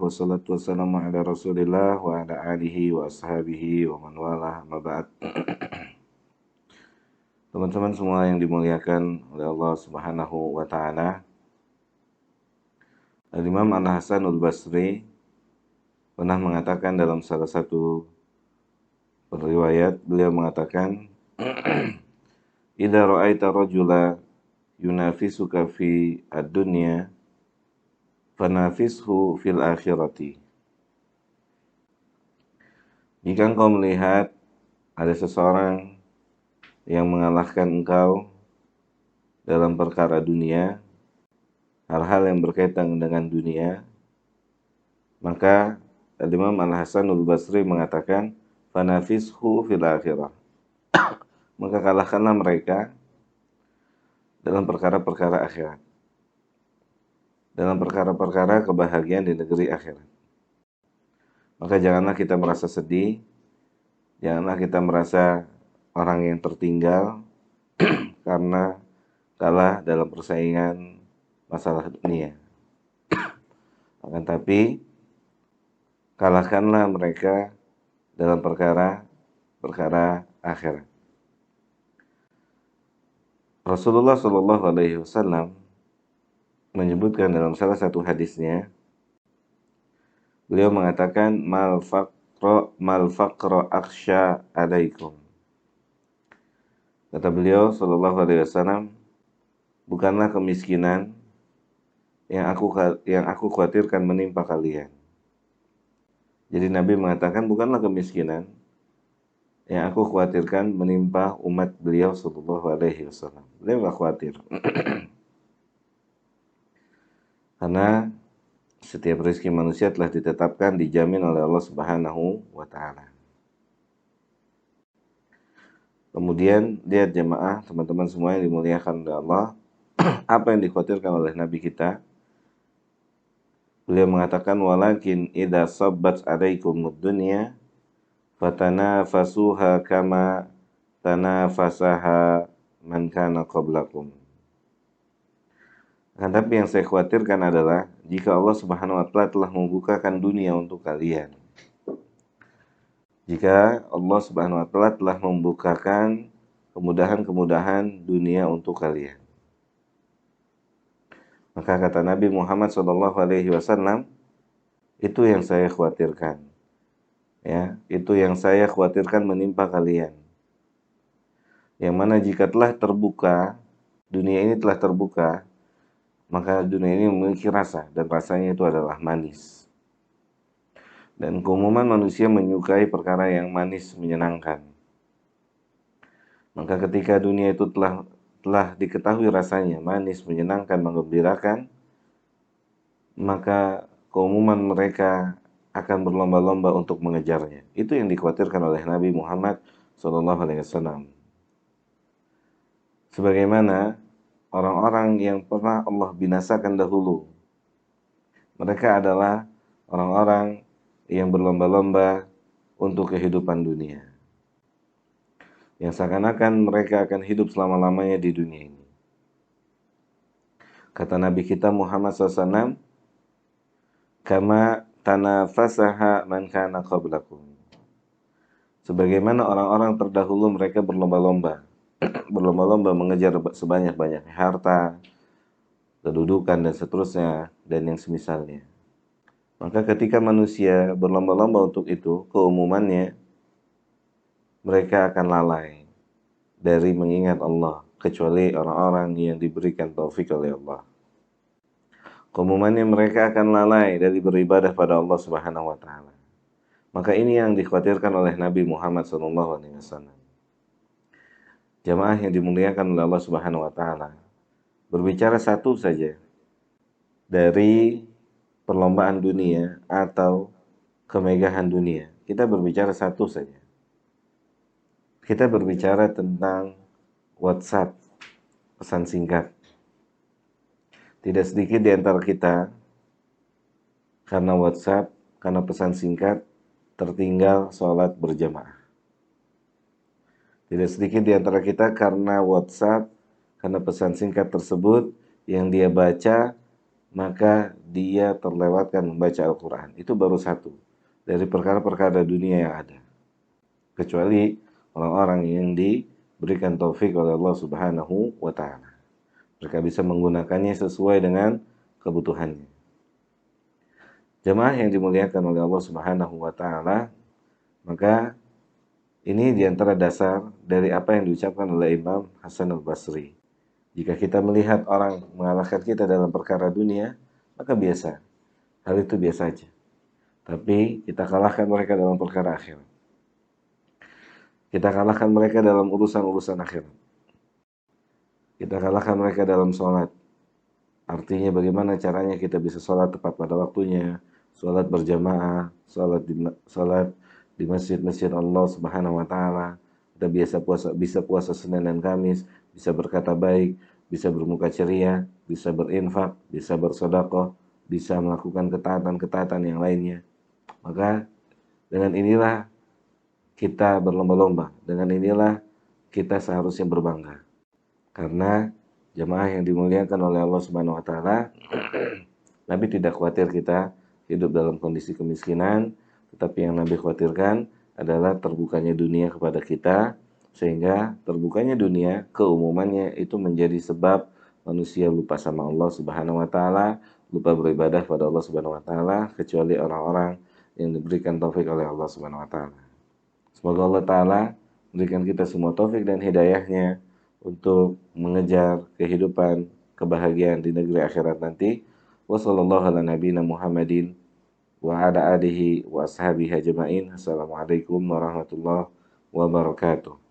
wassalatu wassalamu ala rasulillah wa ala alihi wa ashabihi wa man walah amma ba'd. Teman-teman semua yang dimuliakan oleh Allah Subhanahu wa taala. Al-Imam Al-Hasan Al-Basri pernah mengatakan dalam salah satu riwayat, beliau mengatakan, "Idza ra'aita rajula yunafisuka fi ad-dunya fanafishu fil akhirati." Jika engkau melihat ada seseorang yang mengalahkan engkau dalam perkara dunia, hal-hal yang berkaitan dengan dunia, maka Imam Al-Hasan Al-Basri mengatakan, fanafishu fil akhirah. Maka kalahkanlah mereka dalam perkara-perkara akhirat, dalam perkara-perkara kebahagiaan di negeri akhirat. Maka janganlah kita merasa sedih, janganlah kita merasa orang yang tertinggal karena kalah dalam persaingan masalah dunia. Akan tapi kalahkanlah mereka dalam perkara akhirat. Rasulullah Shallallahu Alaihi Wasallam menyebutkan dalam salah satu hadisnya, beliau mengatakan, mal faqra akhsha alaikum. Kata beliau Shallallahu Alaihi Wasallam, bukanlah kemiskinan yang aku khawatirkan menimpa kalian. Jadi Nabi mengatakan, bukanlah kemiskinan yang aku khawatirkan menimpa umat beliau Sallallahu Alaihi Wasallam. Beliau nggak khawatir. Karena setiap rezeki manusia telah ditetapkan, dijamin oleh Allah Subhanahu wa taala. Kemudian lihat jemaah, teman-teman semua yang dimuliakan oleh Allah, apa yang dikhawatirkan oleh Nabi kita? Beliau mengatakan, walakin idza sabbat alaikumud dunya fatanafasuha kama tanafasaha man kana qablakum. Akan tapi yang saya khawatirkan adalah jika Allah Subhanahu wa taala telah membukakan dunia untuk kalian. Jika Allah Subhanahu wa taala telah membukakan kemudahan-kemudahan dunia untuk kalian. Maka kata Nabi Muhammad SAW, itu yang saya khawatirkan. Ya, itu yang saya khawatirkan menimpa kalian. Yang mana jika telah terbuka, dunia ini telah terbuka, maka dunia ini memiliki rasa, dan rasanya itu adalah manis. Dan keumuman manusia menyukai perkara yang manis, menyenangkan. Maka ketika dunia itu telah diketahui rasanya manis, menyenangkan, menggembirakan, maka keumuman mereka akan berlomba-lomba untuk mengejarnya. Itu yang dikhawatirkan oleh Nabi Muhammad SAW. Sebagaimana orang-orang yang pernah Allah binasakan dahulu, mereka adalah orang-orang yang berlomba-lomba untuk kehidupan dunia, yang seakan-akan mereka akan hidup selama-lamanya di dunia ini. Kata Nabi kita Muhammad SAW, kama tanafasaha man kana qablakum. Sebagaimana orang-orang terdahulu mereka berlomba-lomba mengejar sebanyak-banyak harta, kedudukan dan seterusnya dan yang semisalnya. Maka ketika manusia berlomba-lomba untuk itu, keumumannya mereka akan lalai dari mengingat Allah, kecuali orang-orang yang diberikan taufik oleh Allah. Keumumannya mereka akan lalai dari beribadah pada Allah Subhanahu wa taala. Maka ini yang dikhawatirkan oleh Nabi Muhammad SAW. Jamaah yang dimuliakan oleh Allah Subhanahu wa taala, berbicara satu saja dari perlombaan dunia atau kemegahan dunia. Kita berbicara satu saja. Kita berbicara tentang WhatsApp, pesan singkat. Tidak sedikit di antara kita karena WhatsApp, karena pesan singkat, tertinggal sholat berjamaah. Tidak sedikit di antara kita karena WhatsApp, karena pesan singkat tersebut yang dia baca maka dia terlewatkan membaca Al-Quran. Itu baru satu dari perkara-perkara dunia yang ada. Kecuali orang-orang yang diberikan taufik oleh Allah Subhanahu wa Ta'ala. Mereka bisa menggunakannya sesuai dengan kebutuhannya. Jemaah yang dimuliakan oleh Allah Subhanahu wa Ta'ala, maka ini diantara dasar dari apa yang diucapkan oleh Imam Hasan al-Basri. Jika kita melihat orang mengalahkan kita dalam perkara dunia, maka biasa. Hal itu biasa saja. Tapi kita kalahkan mereka dalam perkara akhirat. Kita kalahkan mereka dalam urusan-urusan akhirat. Kita kalahkan mereka dalam sholat. Artinya bagaimana caranya kita bisa sholat tepat pada waktunya, sholat berjamaah, sholat di masjid-masjid Allah Subhanahu wa Ta'ala. Kita bisa puasa Senin dan Kamis, bisa berkata baik, bisa bermuka ceria, bisa berinfak, bisa bersedekah, bisa melakukan ketaatan-ketaatan yang lainnya. Maka dengan inilah kita berlomba-lomba, dengan inilah kita seharusnya berbangga. Karena jemaah yang dimuliakan oleh Allah Subhanahu wa Ta'ala, Nabi tidak khawatir kita hidup dalam kondisi kemiskinan, tetapi yang Nabi khawatirkan adalah terbukanya dunia kepada kita, sehingga terbukanya dunia keumumannya itu menjadi sebab manusia lupa sama Allah Subhanahu wa Ta'ala, lupa beribadah pada Allah Subhanahu wa Ta'ala, kecuali orang-orang yang diberikan taufik oleh Allah Subhanahu wa Ta'ala. Semoga Allah Ta'ala memberikan kita semua taufik dan hidayahnya untuk mengejar kehidupan kebahagiaan di negeri akhirat nanti. Wassallallahu ala nabiyina Muhammadin wa ala alihi wa ashabihi ajma'in. Assalamualaikum warahmatullahi wabarakatuh.